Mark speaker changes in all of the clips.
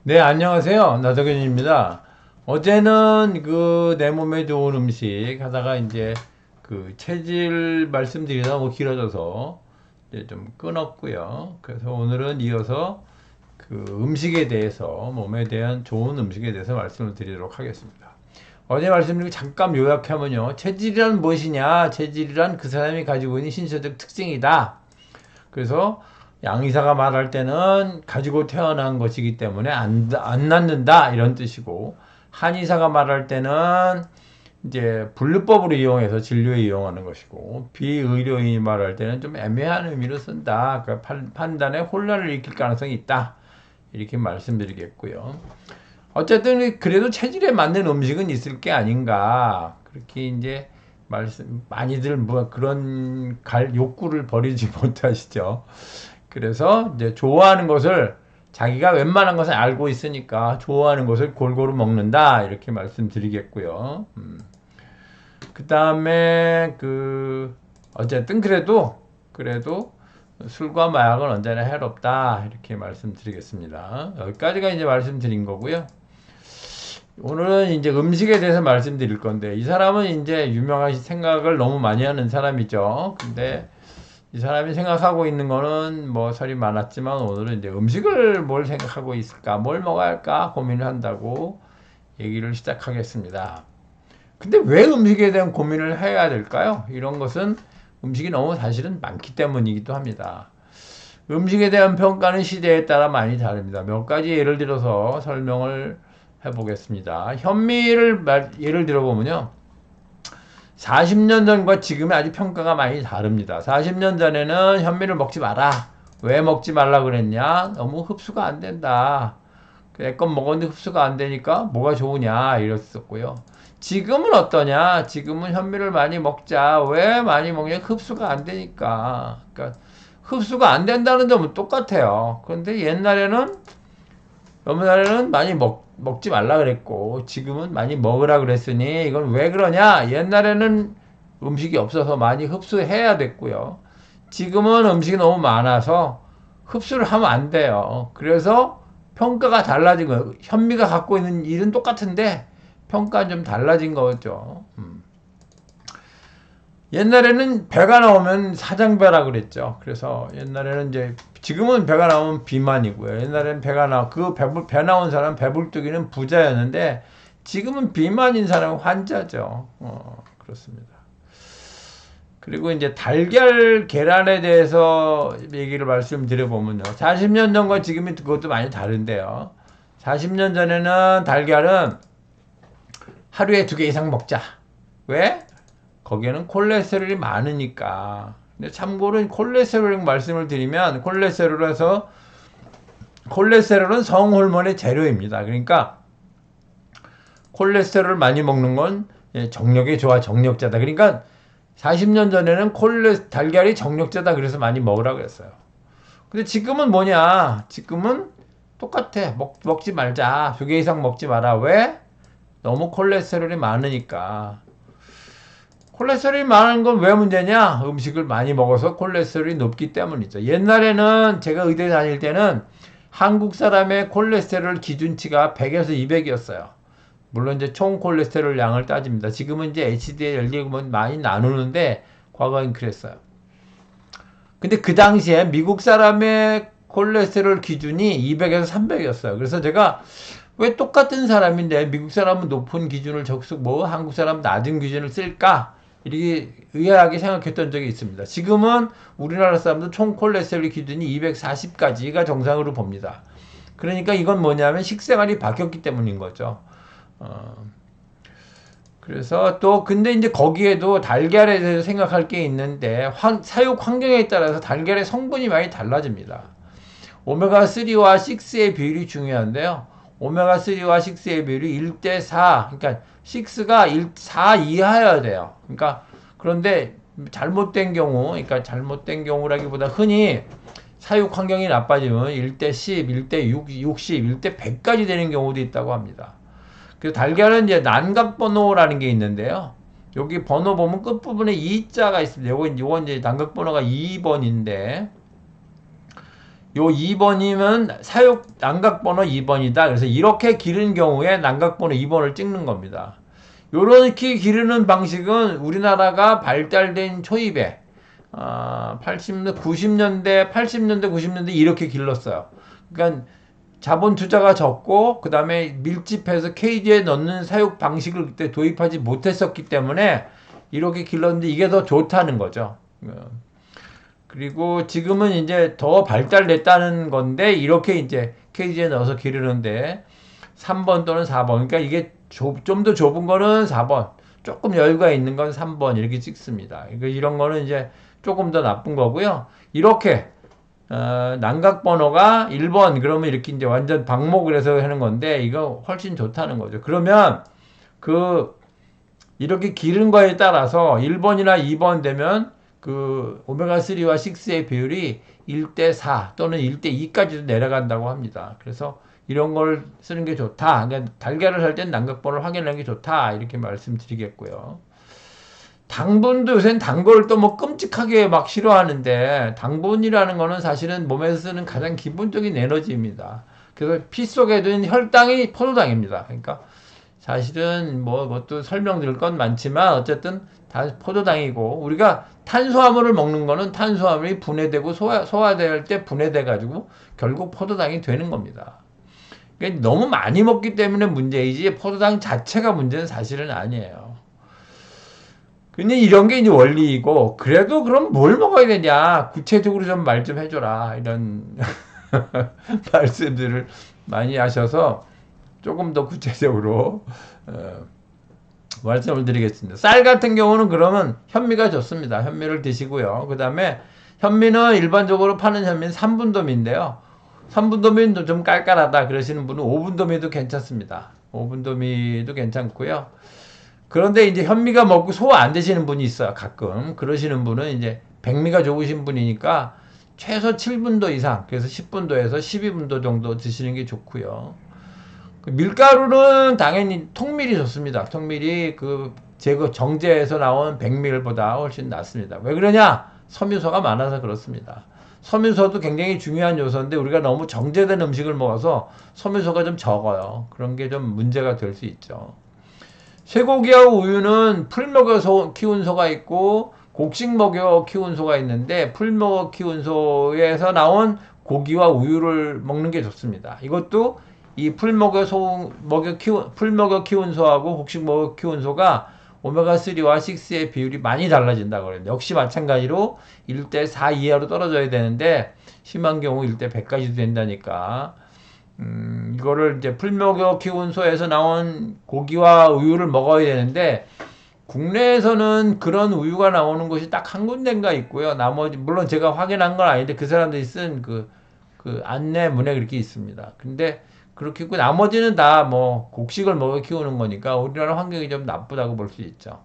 Speaker 1: 네, 안녕하세요. 나덕현입니다. 어제는 내 몸에 좋은 음식 하다가 이제 체질 말씀드리다 너무 길어져서 이제 좀 끊었고요. 그래서 오늘은 이어서 음식에 대해서 몸에 대한 좋은 음식에 대해서 말씀을 드리도록 하겠습니다. 어제 말씀드린 잠깐 요약하면요. 체질이란 무엇이냐? 체질이란 그 사람이 가지고 있는 신체적 특징이다. 그래서 양의사가 말할 때는 가지고 태어난 것이기 때문에 안 낳는다 이런 뜻이고, 한의사가 말할 때는 이제 분류법으로 이용해서 진료에 이용하는 것이고, 비의료인이 말할 때는 좀 애매한 의미로 쓴다. 그러니까 판단에 혼란을 일으킬 가능성이 있다. 이렇게 말씀드리겠고요. 어쨌든 그래도 체질에 맞는 음식은 있을 게 아닌가. 그렇게 이제 많이들 뭐 그런 욕구를 버리지 못하시죠. 그래서 이제 좋아하는 것을 자기가 웬만한 것을 알고 있으니까 좋아하는 것을 골고루 먹는다 이렇게 말씀드리겠고요. 그 다음에 어쨌든 그래도 술과 마약은 언제나 해롭다 이렇게 말씀드리겠습니다. 여기까지가 이제 말씀드린 거고요. 오늘은 이제 음식에 대해서 말씀드릴 건데, 이 사람은 이제 유명하신 생각을 너무 많이 하는 사람이죠. 근데 이 사람이 생각하고 있는 거는 뭐 설이 많았지만, 오늘은 이제 음식을 뭘 생각하고 있을까, 뭘 먹어야 할까 고민을 한다고 얘기를 시작하겠습니다. 근데 왜 음식에 대한 고민을 해야 될까요? 이런 것은 음식이 너무 사실은 많기 때문이기도 합니다. 음식에 대한 평가는 시대에 따라 많이 다릅니다. 몇 가지 예를 들어서 설명을 해보겠습니다. 현미를 예를 들어보면요. 40년 전과 지금의 아주 평가가 많이 다릅니다. 40년 전에는 현미를 먹지 마라. 왜 먹지 말라 그랬냐? 너무 흡수가 안 된다. 애껏 먹었는데 흡수가 안 되니까 뭐가 좋으냐 이랬었고요. 지금은 어떠냐? 지금은 현미를 많이 먹자. 왜 많이 먹냐? 흡수가 안 되니까. 그러니까 흡수가 안 된다는 점은 똑같아요. 그런데 옛날에는 많이 먹지 말라 그랬고, 지금은 많이 먹으라 그랬으니, 이건 왜 그러냐? 옛날에는 음식이 없어서 많이 흡수해야 됐고요. 지금은 음식이 너무 많아서 흡수를 하면 안 돼요. 그래서 평가가 달라진 거예요. 현미가 갖고 있는 일은 똑같은데 평가는 좀 달라진 거죠. 옛날에는 배가 나오면 사장배라 그랬죠. 그래서 옛날에는 이제, 지금은 배가 나오면 비만이고요. 옛날에는 배 나온 사람, 배불뚝이는 부자였는데, 지금은 비만인 사람은 환자죠. 그렇습니다. 그리고 이제 달걀, 계란에 대해서 얘기를 말씀드려보면요. 40년 전과 지금이 그것도 많이 다른데요. 40년 전에는 달걀은 하루에 2개 이상 먹자. 왜? 거기에는 콜레스테롤이 많으니까. 근데 참고로 콜레스테롤 말씀을 드리면, 콜레스테롤은 성호르몬의 재료입니다. 그러니까 콜레스테롤을 많이 먹는 건 정력에 좋아, 정력자다. 그러니까 40년 전에는 달걀이 정력자다 그래서 많이 먹으라고 했어요. 근데 지금은 뭐냐? 지금은 똑같아. 먹지 말자. 2개 이상 먹지 마라. 왜? 너무 콜레스테롤이 많으니까. 콜레스테롤이 많은 건 왜 문제냐? 음식을 많이 먹어서 콜레스테롤이 높기 때문이죠. 옛날에는 제가 의대 다닐 때는 한국 사람의 콜레스테롤 기준치가 100에서 200이었어요. 물론 이제 총 콜레스테롤 양을 따집니다. 지금은 이제 HDL, LDL 많이 나누는데 과거엔 그랬어요. 근데 그 당시에 미국 사람의 콜레스테롤 기준이 200에서 300이었어요. 그래서 제가 왜 똑같은 사람인데 미국 사람은 높은 기준을 적쓰고 한국 사람은 낮은 기준을 쓸까? 이렇게 의아하게 생각했던 적이 있습니다. 지금은 우리나라 사람도 총 콜레스테롤 기준이 240까지가 정상으로 봅니다. 그러니까 이건 뭐냐면 식생활이 바뀌었기 때문인 거죠. 그래서 또 근데 이제 거기에도 달걀에 대해서 생각할 게 있는데, 사육 환경에 따라서 달걀의 성분이 많이 달라집니다. 오메가3와 6의 비율이 중요한데요. 오메가3와 6의 비율이 1대4, 그러니까 6가 4 이하여야 돼요. 그러니까 그런데 잘못된 경우라기보다 흔히 사육 환경이 나빠지면 1대10, 1대6, 60, 1대100까지 되는 경우도 있다고 합니다. 그 달걀은 이제 난각번호라는 게 있는데요. 여기 번호 보면 끝부분에 2자가 있습니다. 요건 이제 난각번호가 2번인데, 요 2번이면 사육 난각번호 2번이다. 그래서 이렇게 기른 경우에 난각번호 2번을 찍는 겁니다. 요렇게 기르는 방식은 우리나라가 발달된 초입에 80년대, 90년대, 80년대, 90년대 이렇게 길렀어요. 그러니까 자본 투자가 적고 그 다음에 밀집해서 케이지에 넣는 사육 방식을 그때 도입하지 못했었기 때문에 이렇게 길렀는데 이게 더 좋다는 거죠. 그리고 지금은 이제 더 발달됐다는 건데 이렇게 이제 케이지에 넣어서 기르는데 3번 또는 4번. 그러니까 이게 좀 더 좁은 거는 4번, 조금 여유가 있는 건 3번 이렇게 찍습니다. 그러니까 이런 거는 이제 조금 더 나쁜 거고요. 이렇게 난각 번호가 1번 그러면 이렇게 이제 완전 방목을 해서 하는 건데 이거 훨씬 좋다는 거죠. 그러면 이렇게 기른 거에 따라서 1번이나 2번 되면 그 오메가3와 6의 비율이 1대 4 또는 1대 2까지도 내려간다고 합니다. 그래서 이런 걸 쓰는 게 좋다. 그러니까 달걀을 살 땐 난각번호를 확인하는 게 좋다. 이렇게 말씀드리겠고요. 당분도 요새는 단 거를 또 뭐 끔찍하게 막 싫어하는데 당분이라는 거는 사실은 몸에서 쓰는 가장 기본적인 에너지입니다. 그래서 피 속에 있는 혈당이 포도당입니다. 그러니까 사실은 뭐 그것도 설명드릴 건 많지만 어쨌든 다 포도당이고 우리가 탄수화물을 먹는 거는 탄수화물이 분해되고 소화될 때 분해돼 가지고 결국 포도당이 되는 겁니다. 그러니까 너무 많이 먹기 때문에 문제이지 포도당 자체가 문제는 사실은 아니에요. 근데 이런 게 이제 원리이고 그래도 그럼 뭘 먹어야 되냐 구체적으로 좀 말 좀 해줘라 이런 말씀들을 많이 하셔서 조금 더 구체적으로 말씀을 드리겠습니다. 쌀 같은 경우는 그러면 현미가 좋습니다. 현미를 드시고요. 그 다음에 현미는 일반적으로 파는 현미는 3분도미인데요. 3분도미도 좀 깔깔하다 그러시는 분은 5분도미도 괜찮습니다. 5분도미도 괜찮고요. 그런데 이제 현미가 먹고 소화 안 되시는 분이 있어요. 가끔. 그러시는 분은 이제 백미가 좋으신 분이니까 최소 7분도 이상, 그래서 10분도에서 12분도 정도 드시는 게 좋고요. 밀가루는 당연히 통밀이 좋습니다. 통밀이 그 정제해서 나온 백밀보다 훨씬 낫습니다. 왜 그러냐? 섬유소가 많아서 그렇습니다. 섬유소도 굉장히 중요한 요소인데 우리가 너무 정제된 음식을 먹어서 섬유소가 좀 적어요. 그런 게 좀 문제가 될 수 있죠. 쇠고기하고 우유는 풀 먹여 키운 소가 있고 곡식 먹여 키운 소가 있는데 풀 먹여 키운 소에서 나온 고기와 우유를 먹는 게 좋습니다. 이것도 이 풀 먹여 키운 소하고 곡식 먹여 키운 소가 오메가3와 6의 비율이 많이 달라진다고 그래요. 역시 마찬가지로 1대 4 이하로 떨어져야 되는데 심한 경우 1대 100까지도 된다니까. 이거를 이제 풀 먹여 키운 소에서 나온 고기와 우유를 먹어야 되는데 국내에서는 그런 우유가 나오는 곳이 딱 한 군데인가 있고요. 나머지 물론 제가 확인한 건 아닌데 그 사람들이 쓴 그 안내문에 그렇게 있습니다. 근데 그렇게 있고 나머지는 다 뭐 곡식을 먹여 키우는 거니까 우리나라 환경이 좀 나쁘다고 볼 수 있죠.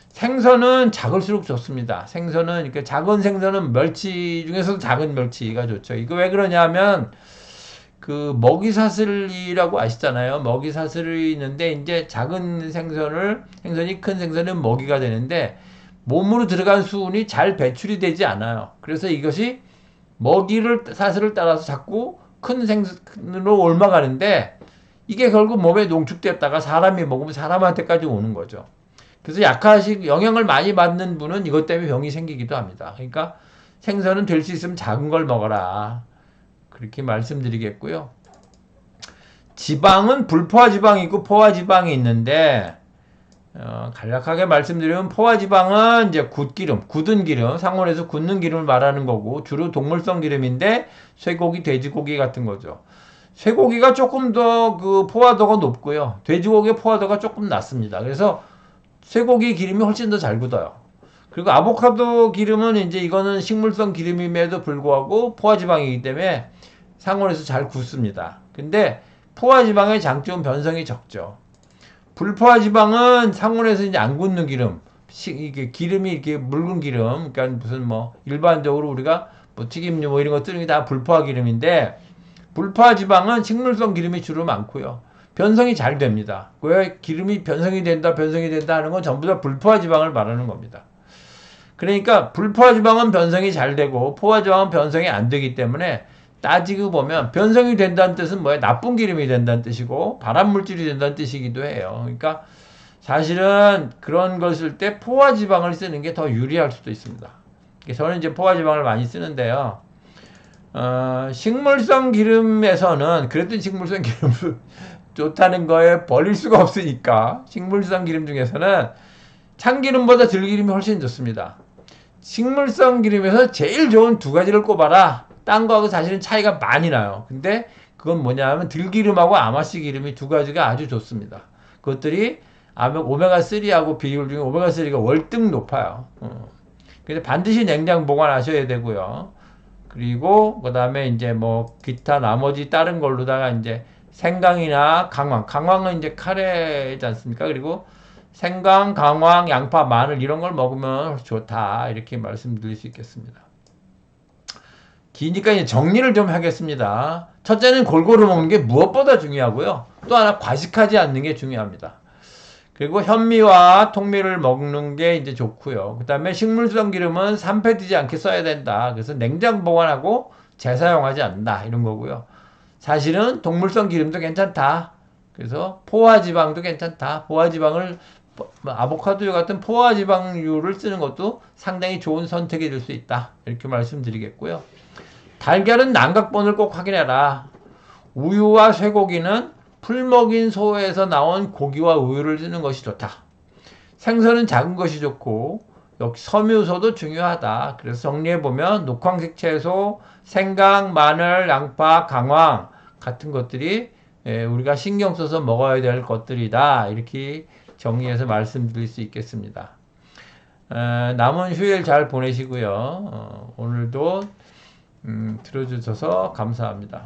Speaker 1: 생선은 작을수록 좋습니다. 생선은 그러니까 작은 생선은 멸치 중에서도 작은 멸치가 좋죠. 이거 왜 그러냐면 그 먹이사슬이라고 아시잖아요. 먹이사슬이 있는데 이제 작은 생선이 큰 생선은 먹이가 되는데 몸으로 들어간 수분이 잘 배출이 되지 않아요. 그래서 이것이 사슬을 따라서 자꾸 큰 생선으로 옮아가는데 이게 결국 몸에 농축됐다가 사람이 먹으면 사람한테까지 오는 거죠. 그래서 영향을 많이 받는 분은 이것 때문에 병이 생기기도 합니다. 그러니까 생선은 될 수 있으면 작은 걸 먹어라. 그렇게 말씀드리겠고요. 지방은 불포화 지방이 있고 포화 지방이 있는데 간략하게 말씀드리면 포화 지방은 이제 굳은 기름, 상온에서 굳는 기름을 말하는 거고 주로 동물성 기름인데 쇠고기, 돼지고기 같은 거죠. 쇠고기가 조금 더 그 포화도가 높고요. 돼지고기의 포화도가 조금 낮습니다. 그래서 쇠고기 기름이 훨씬 더 잘 굳어요. 그리고 아보카도 기름은 이제 이거는 식물성 기름임에도 불구하고 포화지방이기 때문에 상온에서 잘 굳습니다. 근데 포화지방의 장점은 변성이 적죠. 불포화지방은 상온에서 이제 안 굳는 기름, 이게 기름이 이렇게 묽은 기름, 그러니까 무슨 뭐 일반적으로 우리가 뭐 튀김류 뭐 이런 거 뜨는 게 다 불포화 기름인데 불포화지방은 식물성 기름이 주로 많고요. 변성이 잘 됩니다. 왜 기름이 변성이 된다 하는 건 전부 다 불포화지방을 말하는 겁니다. 그러니까 불포화지방은 변성이 잘 되고 포화지방은 변성이 안 되기 때문에 따지고 보면 변성이 된다는 뜻은 뭐예요? 나쁜 기름이 된다는 뜻이고 발암물질이 된다는 뜻이기도 해요. 그러니까 사실은 그런 걸 쓸 때 포화지방을 쓰는 게 더 유리할 수도 있습니다. 저는 이제 포화지방을 많이 쓰는데요. 식물성 기름에서는 그랬더니 식물성 기름을 좋다는 거에 버릴 수가 없으니까 식물성 기름 중에서는 참기름보다 들기름이 훨씬 좋습니다. 식물성 기름에서 제일 좋은 두 가지를 꼽아라. 딴 거하고 사실은 차이가 많이 나요. 근데 그건 뭐냐 하면 들기름하고 아마씨 기름이 두 가지가 아주 좋습니다. 그것들이 오메가3하고 비율 중에 오메가3가 월등 높아요. 근데 반드시 냉장 보관하셔야 되고요. 그리고 그 다음에 이제 뭐 기타 나머지 다른 걸로다가 이제 생강이나 강황은 이제 카레지 않습니까? 그리고 생강, 강황, 양파, 마늘 이런 걸 먹으면 좋다 이렇게 말씀드릴 수 있겠습니다. 기니까 이제 정리를 좀 하겠습니다. 첫째는 골고루 먹는 게 무엇보다 중요하고요. 또 하나 과식하지 않는 게 중요합니다. 그리고 현미와 통밀을 먹는 게 이제 좋고요. 그 다음에 식물성 기름은 산패되지 않게 써야 된다. 그래서 냉장 보관하고 재사용하지 않는다. 이런 거고요. 사실은 동물성 기름도 괜찮다. 그래서 포화지방도 괜찮다. 포화지방을 아보카도 같은 포화지방류를 쓰는 것도 상당히 좋은 선택이 될 수 있다. 이렇게 말씀드리겠고요. 달걀은 난각본을 꼭 확인해라. 우유와 쇠고기는 풀먹인 소에서 나온 고기와 우유를 쓰는 것이 좋다. 생선은 작은 것이 좋고 역시 섬유소도 중요하다. 그래서 정리해보면 녹황색 채소, 생강, 마늘, 양파, 강황 같은 것들이 우리가 신경 써서 먹어야 될 것들이다. 이렇게 정리해서 말씀드릴 수 있겠습니다. 남은 휴일 잘 보내시고요. 오늘도 들어주셔서 감사합니다.